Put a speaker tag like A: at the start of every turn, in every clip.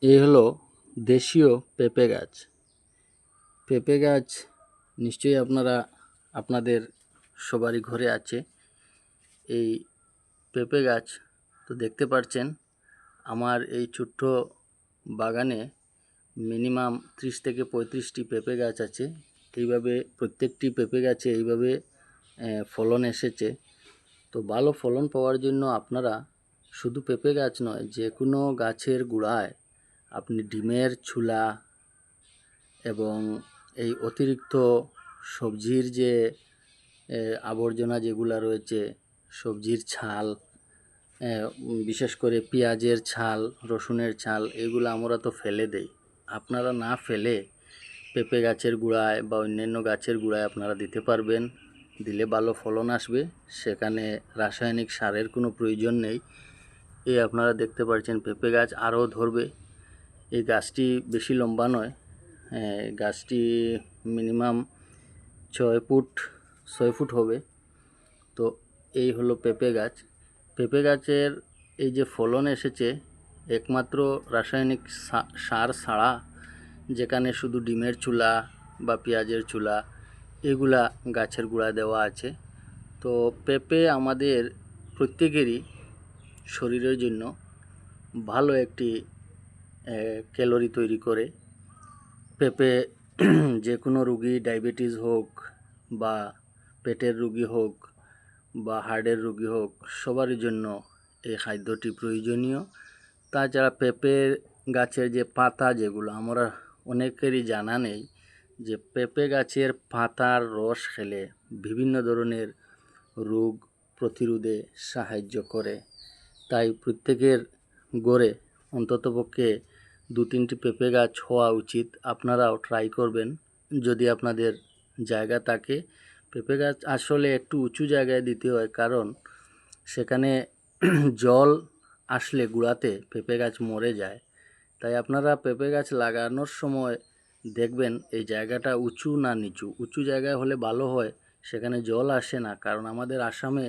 A: এই হলো দেশীয় পেঁপে গাছ। পেঁপে গাছ নিশ্চয়ই আপনাদের সবারই ঘরে আছে। এই পেঁপে গাছ তো দেখতে পাচ্ছেন, আমার এই ছোট্ট বাগানে মিনিমাম 30 থেকে 35টি পেঁপে গাছ আছে। এইভাবে প্রত্যেকটি পেঁপে গাছে এইভাবে ফলন এসেছে। তো ভালো ফলন পাওয়ার জন্য আপনারা শুধু পেঁপে গাছ নয়, যে কোনো গাছের গোড়ায় আপনি ডিমের ছুলা এবং এই অতিরিক্ত সবজির যে আবর্জনা যেগুলো রয়েছে, সবজির ছাল, বিশেষ করে পেঁয়াজের ছাল, রসুনের ছাল, এগুলো আমরা তো ফেলে দেই। আপনারা না ফেলে পেঁপে গাছের গোড়ায় বা অন্যান্য গাছের গোড়ায় আপনারা দিতে পারবেন। দিলে ভালো ফলন আসবে, সেখানে রাসায়নিক সারের কোনো প্রয়োজন নেই। এই আপনারা দেখতে পাচ্ছেন পেঁপে গাছ আরও ধরবে। এই গাছটি বেশি লম্বা নয়, গাছটি মিনিমাম 6 ফুট হবে। তো এই হলো পেঁপে গাছ। পেঁপে গাছের এই যে ফলন এসেছে, একমাত্র রাসায়নিক সার ছাড়া, যেখানে শুধু ডিমের চুলা বা পেঁয়াজের চুলা এগুলা গাছের গোড়ায় দেওয়া আছে। তো পেঁপে আমাদের প্রত্যেকেরই শরীরের জন্য ভালো একটি ক্যালোরি তৈরি করে। পেঁপে যে কোনো রুগী, ডায়াবেটিস হোক বা পেটের রুগী হোক বা হার্টের রুগী হোক, সবারই জন্য এই খাদ্যটি প্রয়োজনীয়। তাছাড়া পেঁপে গাছের যে পাতা, যেগুলো আমরা অনেকেরই জানা নেই, যে পেঁপে গাছের পাতার রস খেলে বিভিন্ন ধরনের রোগ প্রতিরোধে সাহায্য করে। তাই প্রত্যেকের গড়ে অন্ততপক্ষে 2-3টি পেঁপে গাছ হওয়া উচিত। আপনারাও ট্রাই করবেন যদি আপনাদের জায়গা থাকে। পেঁপে গাছ আসলে একটু উঁচু জায়গায় দিতে হয়, কারণ সেখানে জল আসলে গোড়াতে পেঁপে গাছ মরে যায়। তাই আপনারা পেঁপে গাছ লাগানোর সময় দেখবেন এই জায়গাটা উঁচু না নিচু। উঁচু জায়গায় হলে ভালো হয়, সেখানে জল আসে না। কারণ আমাদের আসামে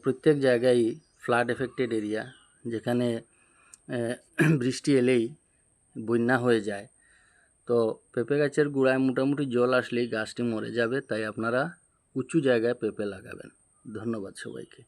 A: প্রত্যেক জায়গায় ফ্লাড এফেক্টেড এরিয়া, যেখানে বৃষ্টি এলেই বন্যা হয়ে যায়। তো পেঁপে গাছের গোড়ায় মোটামুটি জল আসলেই গাছটি মরে যাবে। তাই আপনারা উঁচু জায়গায় পেঁপে লাগাবেন। ধন্যবাদ সবাইকে।